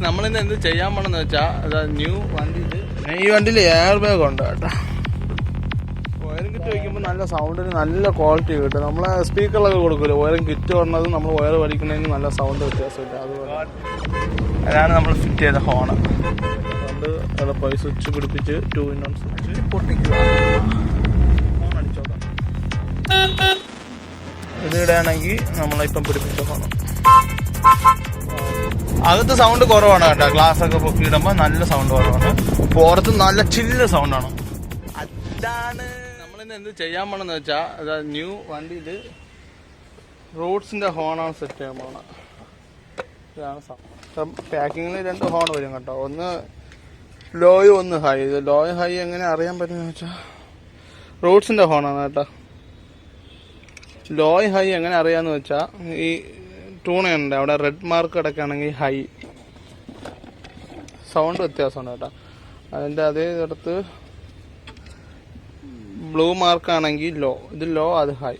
നമ്മളിന്ന് എന്ത് ചെയ്യാൻ പോണെന്ന് വെച്ചാൽ ന്യൂ വണ്ടിയിൽ ഈ വണ്ടിയിൽ എയർ ബാഗ് ഉണ്ട് കേട്ടോ. വയറിംഗ് കിറ്റ് വയ്ക്കുമ്പോൾ നല്ല സൗണ്ടിന് നല്ല ക്വാളിറ്റി കിട്ടും. നമ്മളെ സ്പീക്കറിലൊക്കെ കൊടുക്കില്ല, വയറിംഗ് കിറ്റ് പറഞ്ഞത് നമ്മൾ വയർ വലിക്കുന്നതിന് നല്ല സൗണ്ട് വ്യത്യാസമില്ല. അതുപോലെ അതാണ് നമ്മൾ ഫിറ്റ് ചെയ്ത ഹോൺ. അതുകൊണ്ട് എളുപ്പമായി സ്വിച്ച് പിടിപ്പിച്ച് 2-in-1 സ്വിച്ച് പൊട്ടിക്കുക. ഹോൺ അടിച്ചോക്കാം. ഇത് ഇടുകയാണെങ്കിൽ നമ്മളിപ്പം പിടിപ്പിച്ച ഹോൺ. അകത്ത് സൗണ്ട് കുറവാണ് കേട്ടോ. ഗ്ലാസ് ഒക്കെ പൊക്കിയിടുമ്പോൾ നല്ല സൗണ്ട് കുറവാണ്. പുറത്ത് നല്ല ചില്ല് സൗണ്ടാണ്. അതാണ് നമ്മളിന്ന് എന്ത് ചെയ്യാൻ പോണെന്ന് വെച്ചാൽ ന്യൂ വണ്ടിയിൽ റോഡ്സിന്റെ ഹോണാണ് സെറ്റ് ചെയ്യാൻ പോണത്. ഇതാണ് സൗണ്ട്. പാക്കിങ്ങിൽ 2 ഹോൺ വരും കേട്ടോ. ഒന്ന് ലോയും ഒന്ന് ഹൈ. ഇത് ലോയും ഹൈ എങ്ങനെ അറിയാൻ പറ്റുമെന്ന് വെച്ചാൽ റോഡ്സിന്റെ ഹോണാണ് കേട്ടോ. ലോയും ഹൈ എങ്ങനെ അറിയാന്ന് വെച്ചാൽ ഈ ടൂണയുണ്ട് അവിടെ റെഡ് മാർക്ക് കിടക്കുകയാണെങ്കിൽ ഹൈ സൗണ്ട് വ്യത്യാസമുണ്ട് കേട്ടോ. അതിൻ്റെ അതേ അടുത്ത് ബ്ലൂ മാർക്കാണെങ്കിൽ ലോ. ഇത് ലോ, അത് ഹൈ.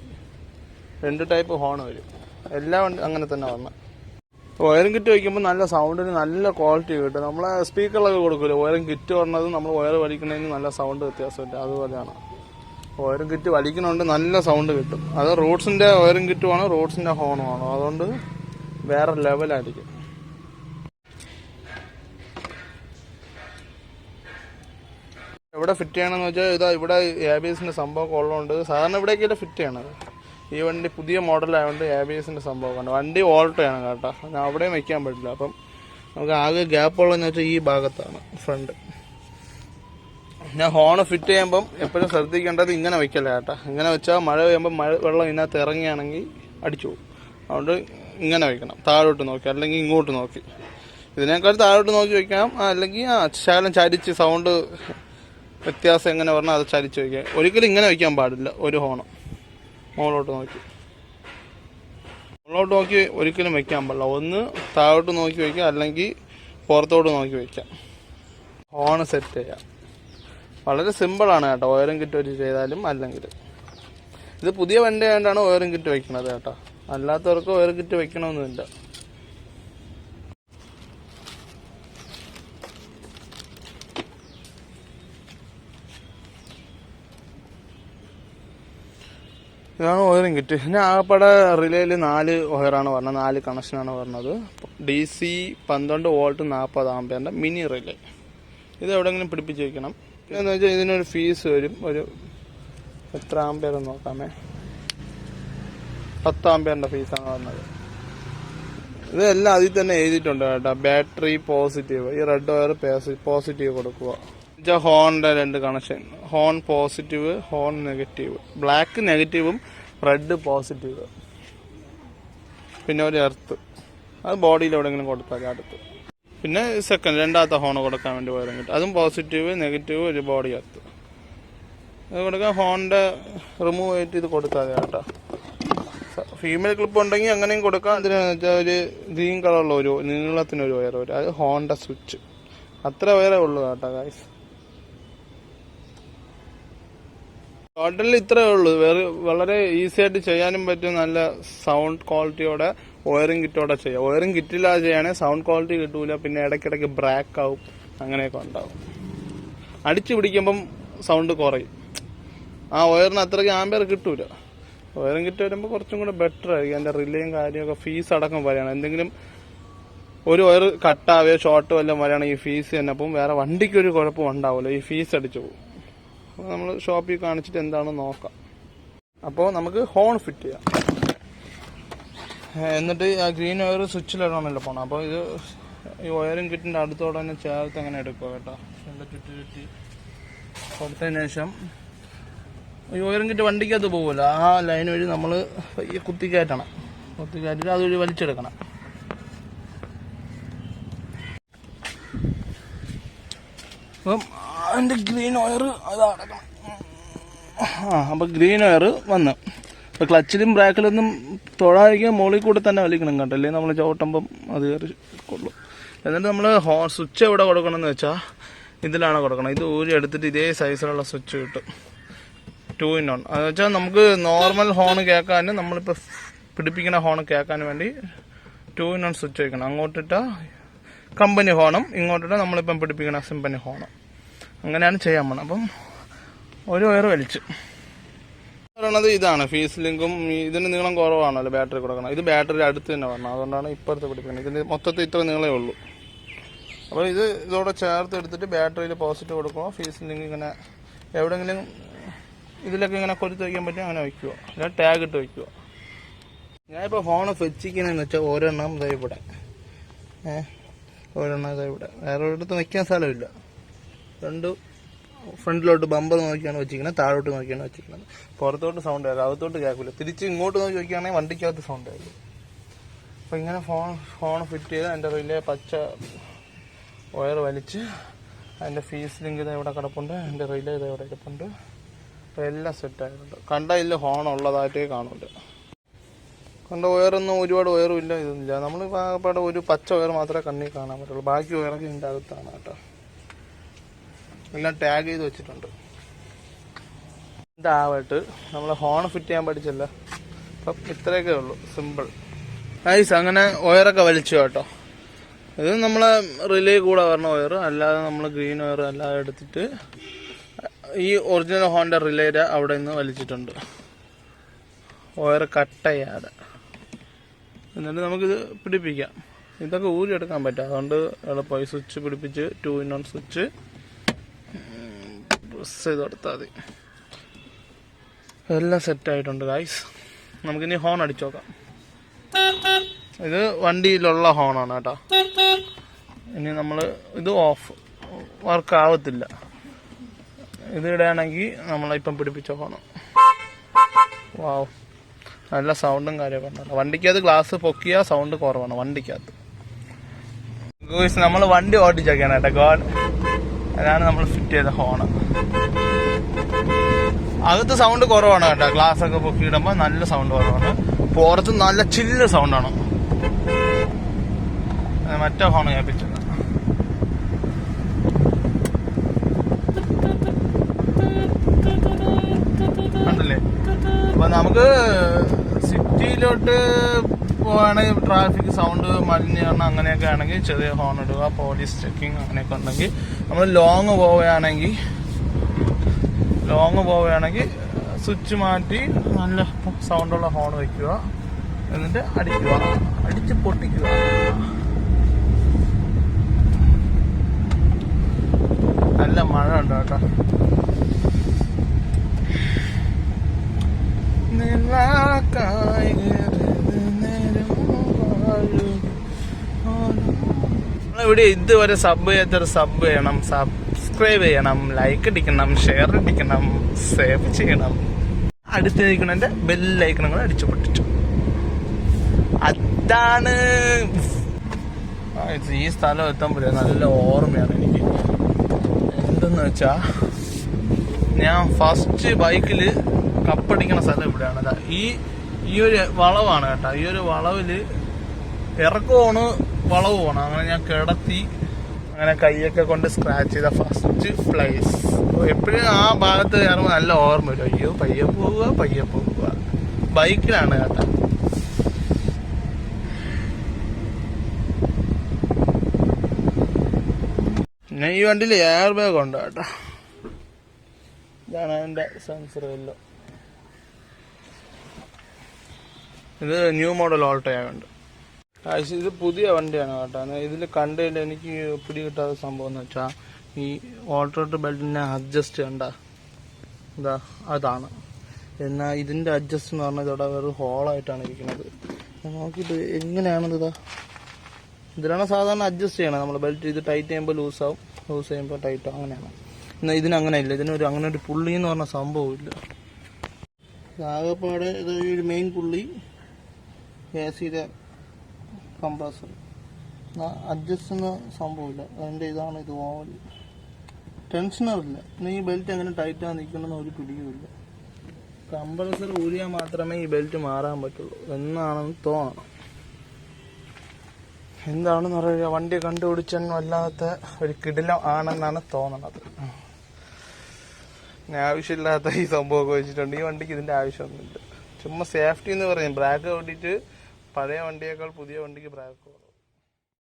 2 ടൈപ്പ് ഹോൺ വരും. എല്ലാം അങ്ങനെ തന്നെ വരണം. വയറിംഗ് കിറ്റ് വയ്ക്കുമ്പോൾ നല്ല സൗണ്ടിന് നല്ല ക്വാളിറ്റി കിട്ടും. നമ്മളെ സ്പീക്കറിലൊക്കെ കൊടുക്കില്ല, വയറിംഗ് കിറ്റ് പറഞ്ഞത് നമ്മൾ വയർ വലിക്കുന്നതിന് നല്ല സൗണ്ട് വ്യത്യാസമില്ല. അതുപോലെയാണ് വയറിംഗ് കിറ്റ് വലിക്കുന്നുണ്ട്, നല്ല സൗണ്ട് കിട്ടും. അത് റോഡ്സിന്റെ വയറിംഗ് കിറ്റുമാണ്, റോഡ്സിന്റെ ഹോണും ആണ്. അതുകൊണ്ട് വേറെ ലെവലായിരിക്കും. എവിടെ ഫിറ്റ് ചെയ്യണമെന്ന് വെച്ചാൽ ഇതാ ഇവിടെ ABSന്റെ സംഭവമൊക്കെ ഉള്ളതുകൊണ്ട് സാധാരണ ഇവിടേക്കല്ലേ ഫിറ്റ് ചെയ്യണത്. ഈ വണ്ടി പുതിയ മോഡലായതുകൊണ്ട് ABSന്റെ സംഭവമൊക്കെ ഉണ്ട്. വണ്ടി ഓൾട്ടോയാണ് കേട്ടോ. ഞാൻ അവിടെയും വയ്ക്കാൻ പറ്റില്ല. അപ്പം നമുക്ക് ആകെ ഗ്യാപ്പ് ഉള്ളതെന്ന് വെച്ചാൽ ഈ ഭാഗത്താണ് ഫ്രണ്ട്. ഞാൻ ഹോൺ ഫിറ്റ് ചെയ്യുമ്പം എപ്പോഴും ശ്രദ്ധിക്കേണ്ടത് ഇങ്ങനെ വയ്ക്കല്ല കേട്ടോ. ഇങ്ങനെ വെച്ചാൽ മഴ പെയ്യുമ്പോൾ വെള്ളം ഇതിനകത്ത് ഇറങ്ങിയാണെങ്കിൽ അടിച്ചു പോകും. അതുകൊണ്ട് ഇങ്ങനെ വയ്ക്കണം, താഴോട്ട് നോക്കി അല്ലെങ്കിൽ ഇങ്ങോട്ട് നോക്കി. ഇതിനേക്കാൾ താഴോട്ട് നോക്കി വയ്ക്കാം, അല്ലെങ്കിൽ ശകലം ചരിച്ച് സൗണ്ട് വ്യത്യാസം എങ്ങനെ പറഞ്ഞാൽ അത് ചരിച്ച് വയ്ക്കാം. ഒരിക്കലും ഇങ്ങനെ വയ്ക്കാൻ പാടില്ല. ഒരു ഹോണം മുകളിലോട്ട് നോക്കി, മുകളിലോട്ട് നോക്കി ഒരിക്കലും വയ്ക്കാൻ പാടില്ല. ഒന്ന് താഴോട്ട് നോക്കി വയ്ക്കാം, അല്ലെങ്കിൽ പുറത്തോട്ട് നോക്കി വയ്ക്കാം. ഹോണ് സെറ്റ് ചെയ്യാം. വളരെ സിമ്പിളാണ് കേട്ടോ. വയറിംഗ് കിറ്റ് വെച്ച് ചെയ്താലും അല്ലെങ്കിൽ ഇത് പുതിയ വണ്ടി ആയതുകൊണ്ടാണ് വയറിംഗ് കിറ്റ് വയ്ക്കുന്നത് കേട്ടോ. അല്ലാത്തവർക്ക് വയറിംഗ് കിറ്റ് വയ്ക്കണമെന്നില്ല. ഇതാണ് വയറിംഗ് കിറ്റ്. പിന്നെ ആകപ്പാടെ റിലേയിൽ 4 വയറാണ് പറഞ്ഞത്, 4 കണക്ഷനാണ് പറഞ്ഞത്. DC 12 വോൾട്ട് 40 ആംപിയറിന്റെ മിനി റിലേ. ഇത് എവിടെയെങ്കിലും പിടിപ്പിച്ച് വയ്ക്കണം. പിന്നെന്ന് വെച്ചാൽ ഇതിനൊരു ഫീസ് വരും. ഒരു എത്ര ആംപിയർ നോക്കാമേ, 10 ആംപിയറിന്റെ ഫീസാണ് പറഞ്ഞത്. ഇതെല്ലാം അതിൽ തന്നെ എഴുതിയിട്ടുണ്ട് കേട്ടോ. ബാറ്ററി പോസിറ്റീവ്, ഈ റെഡ് വയർ പോസിറ്റീവ് കൊടുക്കുക. ഹോണിന്റെ 2 connection, horn positive, horn negative. Black നെഗറ്റീവും റെഡ് പോസിറ്റീവ്. പിന്നെ ഒരു എർത്ത്, അത് ബോഡിയിൽ എവിടെയെങ്കിലും കൊടുത്താൽ അടുത്ത്. പിന്നെ സെക്കൻഡ് രണ്ടാമത്തെ ഹോൺ കൊടുക്കാൻ വേണ്ടി വയറിംഗ് കിട്ടും. അതും പോസിറ്റീവ് നെഗറ്റീവ്, ഒരു ബോഡി എർത്ത്. അത് കൊടുക്കാൻ ഹോണിന്റെ റിമൂവ് ചെയ്തിട്ട് ഇത് കൊടുത്താൽ കേട്ടോ. ഫീമെയിൽ ക്ലിപ്പ് ഉണ്ടെങ്കിൽ അങ്ങനെയും കൊടുക്കാം. എന്തിനാന്ന് വെച്ചാൽ ഒരു ഗ്രീൻ കളറുള്ള ഒരു നീളത്തിനൊരു വയർ വരും, അത് ഹോണിന്റെ സ്വിച്ച്. അത്ര വയറേ ഉള്ളൂ കേട്ടോ ഗൈസ്. ടോട്ടലിൽ ഇത്രയേ ഉള്ളൂ. വളരെ ഈസി ആയിട്ട് ചെയ്യാനും പറ്റും. നല്ല സൗണ്ട് ക്വാളിറ്റിയോടെ വയറിംഗ് കിറ്റോടെ ചെയ്യാം. വയറിംഗ് കിറ്റില്ലാതെ ചെയ്യുകയാണെങ്കിൽ സൗണ്ട് ക്വാളിറ്റി കിട്ടൂല. പിന്നെ ഇടയ്ക്കിടയ്ക്ക് ബ്രാക്ക് ആവും, അങ്ങനെയൊക്കെ ഉണ്ടാവും. അടിച്ചു പിടിക്കുമ്പം സൗണ്ട് കുറയും. ആ വയറിന് അത്രയ്ക്ക് ആംബിയർ കിട്ടൂല. വയറിംഗ് കിറ്റ് വരുമ്പോൾ കുറച്ചും കൂടെ ബെറ്റർ ആയിരിക്കും. അതിന്റെ റിലേയും കാര്യമൊക്കെ ഫീസ് അടക്കം വരെയാണ്. എന്തെങ്കിലും ഒരു വയർ കട്ടാവുകയോ ഷോർട്ടോ എല്ലാം വരികയാണെങ്കിൽ ഈ ഫീസ് തന്നെ. അപ്പം വേറെ വണ്ടിക്കൊരു കുഴപ്പം ഉണ്ടാവില്ല, ഈ ഫീസ് അടിച്ചു പോകും. അപ്പോൾ നമ്മൾ ഷോപ്പിൽ കാണിച്ചിട്ട് എന്താണെന്ന് നോക്കാം. അപ്പോൾ നമുക്ക് ഹോൺ ഫിറ്റ് ചെയ്യാം. എന്നിട്ട് ആ ഗ്രീൻ വയർ സ്വിച്ചിലിടണമല്ലോ പോകണം. അപ്പോൾ ഇത് ഈ വയറിംഗ് കിറ്റിൻ്റെ അടുത്തോടെ തന്നെ ചേർത്ത് അങ്ങനെ എടുക്കുക കേട്ടോ. എൻ്റെ ചുറ്റി കൊടുത്തതിന് ശേഷം ഈ വയറിംഗ് കിറ്റ് വണ്ടിക്കകത്ത് പോകില്ല. ആ ലൈൻ വഴി നമ്മൾ കുത്തി കയറ്റണം. കുത്തി കയറ്റിട്ട് അതുവഴി വലിച്ചെടുക്കണം. അപ്പം അതിൻ്റെ ഗ്രീൻ വയർ അത് അടക്കണം. അപ്പം ഗ്രീൻ വയർ വന്ന് അപ്പോൾ ക്ലച്ചിലും ബ്രേക്കിലൊന്നും തൊഴാതിരിക്കാൻ മുകളിൽ കൂടെ തന്നെ വലിക്കണം കേട്ടോ. അല്ലെങ്കിൽ നമ്മൾ ചവിട്ടുമ്പം അത് കയറി കൊള്ളും. എന്നിട്ട് നമ്മൾ സ്വിച്ച് എവിടെ കൊടുക്കണമെന്ന് വെച്ചാൽ ഇതിലാണ് കൊടുക്കണം. ഇത് ഊരി എടുത്തിട്ട് ഇതേ സൈസിലുള്ള സ്വിച്ച് കിട്ടും, 2-in-1. അത് വെച്ചാൽ നമുക്ക് നോർമൽ ഹോൺ കേൾക്കാനും നമ്മളിപ്പോൾ പിടിപ്പിക്കുന്ന ഹോൺ കേൾക്കാൻ വേണ്ടി 2-in-1 സ്വിച്ച് വയ്ക്കണം. അങ്ങോട്ടിട്ടാൽ കമ്പനി ഹോണും ഇങ്ങോട്ടിട്ട് നമ്മളിപ്പം പിടിപ്പിക്കുന്ന സിമ്പനി ഹോണും. അങ്ങനെയാണ് ചെയ്യാൻ പോണത്. അപ്പം ഒരു വയർ വലിച്ചു പറയണത് ഇതാണ്. ഫീസ് ലിങ്കും ഇതിന് നീളം കുറവാണല്ലോ ബാറ്ററി കൊടുക്കണം. ഇത് ബാറ്ററി അടുത്ത് തന്നെ വരണം, അതുകൊണ്ടാണ് ഇപ്പുറത്ത് പിടിപ്പിക്കുന്നത്. ഇതിന് മൊത്തത്തിൽ ഇത്ര നീളമേ ഉള്ളൂ. അപ്പോൾ ഇതോടെ ചേർത്ത് എടുത്തിട്ട് ബാറ്ററിയിൽ പോസിറ്റീവ് കൊടുക്കുക. ഫീസ് ലിങ്ക് ഇങ്ങനെ എവിടെയെങ്കിലും ഇതിലൊക്കെ ഇങ്ങനെ കൊരുത്ത് വയ്ക്കാൻ പറ്റും, അങ്ങനെ വയ്ക്കുക. അല്ല ടാഗ് ഇട്ട് വയ്ക്കുക. ഞാനിപ്പോൾ ഫോണ് വെച്ചിരിക്കുന്നതെന്ന് വെച്ചാൽ ഒരെണ്ണം ഇതാ ഇവിടെ, ഒരെണ്ണം ഇതാ ഇവിടെ, വേറെ ഒരിടത്ത് വയ്ക്കാൻ സ്ഥലമില്ല. രണ്ട് ഫ്രണ്ടിലോട്ട് ബമ്പർ നോക്കിയാണ് വെച്ചിരിക്കുന്നത്, താഴോട്ട് നോക്കിയാണ് വെച്ചിരിക്കുന്നത്. പുറത്തോട്ട് സൗണ്ട് കേൾക്കും, അകത്തോട്ട് കേൾക്കില്ല. തിരിച്ച് ഇങ്ങോട്ട് നോക്കി വയ്ക്കുകയാണെങ്കിൽ വണ്ടിക്കകത്ത് സൗണ്ട് കേൾക്കും. അപ്പോൾ ഇങ്ങനെ ഫോൺ ഫിറ്റ് ചെയ്ത് അതിൻ്റെ റിലേ പച്ച വയർ വലിച്ച് അതിൻ്റെ ഫീസ് ലിങ്ക് ഇത് ഇവിടെ കിടപ്പുണ്ട്, അതിൻ്റെ റിലേ ഇത് ഇവിടെ കിടപ്പുണ്ട്. അപ്പോൾ എല്ലാം സെറ്റായിട്ടുണ്ട്. കണ്ട ഇതിൽ ഹോൺ ഉള്ളതായിട്ടേ കാണില്ല. കണ്ട വയറൊന്നും ഒരുപാട് വയറും ഇല്ല, ഇതൊന്നുമില്ല. നമ്മൾ പാടെ ഒരു പച്ച വയർ മാത്രമേ കണ്ണിൽ കാണാൻ പറ്റുള്ളൂ. ബാക്കി വയറൊക്കെ ഇതിൻ്റെ അകത്താണ് കേട്ടോ. എല്ലാം ടാഗ് ചെയ്ത് വെച്ചിട്ടുണ്ട്. ഇതാവട്ട് നമ്മൾ ഹോൺ ഫിറ്റ് ചെയ്യാൻ പഠിച്ചല്ല. അപ്പം ഇത്രയൊക്കെ ഉള്ളൂ, സിമ്പിൾ നൈസ്. അങ്ങനെ വയറൊക്കെ വലിച്ചു കേട്ടോ. ഇത് നമ്മളെ റിലേ കൂടെ വരണ വയർ, അല്ലാതെ നമ്മൾ ഗ്രീൻ വയർ അല്ലാതെ എടുത്തിട്ട് ഈ ഒറിജിനൽ ഹോണിൻ്റെ റിലേയുടെ അവിടെ നിന്ന് വലിച്ചിട്ടുണ്ട്, വയർ കട്ട് ചെയ്യാതെ. എന്നിട്ട് നമുക്കിത് പിടിപ്പിക്കാം. ഇതൊക്കെ ഊരി എടുക്കാൻ പറ്റും, അതുകൊണ്ട് എളുപ്പമായി സ്വിച്ച് പിടിപ്പിച്ച് 2-in-1 സ്വിച്ച് പ്രസ് ചെയ്ത് കൊടുത്താൽ മതി. എല്ലാം സെറ്റായിട്ടുണ്ട് ഗൈസ്. നമുക്കിനി ഹോൺ അടിച്ചു നോക്കാം. ഇത് വണ്ടിയിലുള്ള ഹോണാണ് കേട്ടോ. ഇനി നമ്മൾ ഇത് ഓഫ് വർക്ക് ആവത്തില്ല. ഇത് ഇടുകയാണെങ്കിൽ നമ്മളിപ്പം പിടിപ്പിച്ച ഹോണ്. വാവ്, നല്ല സൗണ്ടും കാര്യമൊക്കെ ഉണ്ടല്ലോ. വണ്ടിക്കകത്ത് ഗ്ലാസ് പൊക്കിയ സൗണ്ട് കുറവാണ് വണ്ടിക്കകത്ത്. നമ്മൾ വണ്ടി ഓടിച്ചൊക്കെയാണ് കേട്ടോ. ഗോഡ്, അതാണ് നമ്മൾ ഫിറ്റ് ചെയ്ത ഹോണ്. അകത്ത് സൗണ്ട് കുറവാണ് കേട്ടോ. ഗ്ലാസ് ഒക്കെ പൊക്കിയിടുമ്പോൾ നല്ല സൗണ്ട് കുറവാണ്. പുറത്ത് നല്ല ചില്ല് സൗണ്ടാണ്. മറ്റേ ഹോൺ കേൾപ്പിച്ചത് കണ്ടില്ലേ. അപ്പൊ നമുക്ക് സിറ്റിയിലോട്ട് പോവാണെങ്കിൽ ട്രാഫിക് സൗണ്ട് മലിനീകരണം അങ്ങനെയൊക്കെ ആണെങ്കിൽ ചെറിയ ഹോൺ ഇടുക. പോലീസ് ചെക്കിങ് അങ്ങനെയൊക്കെ ഉണ്ടെങ്കിൽ നമ്മൾ ലോങ് പോവുകയാണെങ്കിൽ സ്വിച്ച് മാറ്റി നല്ല സൗണ്ടുള്ള ഹോൺ വയ്ക്കുക. എന്നിട്ട് അടിച്ച് പൊട്ടിക്കുക. നല്ല മഴ ഉണ്ട് കേട്ടോ. നമ്മളിവിടെ ഇതുവരെ സബ് ചെയ്യണം, സബ്സ്ക്രൈബ് ചെയ്യണം, ലൈക്ക് അടിക്കണം, ഷെയർ അടിക്കണം, സേവ് ചെയ്യണം. അടുത്തിരിക്കണതിന്റെ ബെല്ലൈക്കണം കൂടെ അടിച്ചു പൊട്ടിച്ചു. അതാണ് ഈ സ്ഥലം എത്തുമ്പോഴേ നല്ല ഓർമ്മയാണ് എനിക്ക്. എന്തെന്ന് വെച്ചാ, ഞാൻ ഫസ്റ്റ് ബൈക്കില് കപ്പടിക്കണ സ്ഥലം ഇവിടെയാണ്. ഈ ഒരു വളവാണ് കേട്ടോ. ഈ ഒരു വളവില് ഇറക്കമാണ്, വളവുമാണ്. അങ്ങനെ ഞാൻ കിടത്തി അങ്ങനെ കൈയൊക്കെ കൊണ്ട് സ്ക്രാച്ച് ചെയ്ത ഫസ്റ്റ് പ്ലേസ്. എപ്പോഴും ആ ഭാഗത്ത് കയറുമ്പോൾ നല്ല ഓർമ്മ വരും. അയ്യോ പയ്യെ പോവുക. ബൈക്കിലാണ് കേട്ടോ. പിന്നെ ഈ വണ്ടിയിൽ എയർ ബാഗ് ഉണ്ട് കേട്ടോ. ഇതാണ് അതിൻ്റെ സെൻസർ എല്ലാം. ഇത് ന്യൂ മോഡൽ ഓൾട്ടോ ആയതുകൊണ്ട്. ഇത് പുതിയ വണ്ടിയാണ് കേട്ടോ. ഇതിൽ കണ്ടതിൽ എനിക്ക് പിടികിട്ടാത്ത സംഭവം എന്ന് വെച്ചാൽ, ഈ ഓൾട്ടോട്ട് ബെൽറ്റിനെ അഡ്ജസ്റ്റ് കണ്ട ഇതാ അതാണ്. എന്നാൽ ഇതിൻ്റെ അഡ്ജസ്റ്റ് എന്ന് പറഞ്ഞാൽ ഇവിടെ വേറെ ഹോളായിട്ടാണ് ഇരിക്കുന്നത്. നോക്കിയിട്ട് എങ്ങനെയാണത്? ഇതിലാണ് സാധാരണ അഡ്ജസ്റ്റ് ചെയ്യണം നമ്മൾ. ബെൽറ്റ് ഇത് ടൈറ്റ് ചെയ്യുമ്പോൾ ലൂസാവും, ലൂസ് ചെയ്യുമ്പോൾ ടൈറ്റാവും, അങ്ങനെയാണ്. എന്നാൽ ഇതിനങ്ങനെ ഇല്ല. അങ്ങനെ ഒരു പുള്ളി എന്ന് പറഞ്ഞ സംഭവമില്ല. ആകെപ്പാടെ ഇത് ഒരു മെയിൻ പുള്ളി, AC-യുടെ കംപ്രസർ, അഡ്ജസ്റ്റ് ചെയ്യുന്ന സംഭവമില്ല. അതിൻ്റെ ഇതാണ് ഇത്. ഓവൽ ടെൻഷനറില്ല. പിന്നെ ഈ ബെൽറ്റ് എങ്ങനെ ടൈറ്റാണ് നിൽക്കണമെന്ന് ഒരു പിടിയുമില്ല. കംപ്രസർ ഊരിയാൽ മാത്രമേ ഈ ബെൽറ്റ് മാറാൻ പറ്റുള്ളൂ എന്നാണെന്ന് തോന്നണം. എന്താണെന്ന് പറയുക, വണ്ടി കണ്ടുപിടിച്ചെന്നും അല്ലാത്ത ഒരു കിടിലം ആണെന്നാണ് തോന്നണത്. ആവശ്യമില്ലാത്ത ഈ സംഭവമൊക്കെ വെച്ചിട്ടുണ്ട്. ഈ വണ്ടിക്ക് ഇതിൻ്റെ ആവശ്യമൊന്നുമില്ല. ചുമ്മാ സേഫ്റ്റി എന്ന് പറയും. ബ്രാക്ക് ഓടിയിട്ട് പഴയ വണ്ടിയേക്കാൾ പുതിയ വണ്ടിക്ക് ബ്രാക്ക്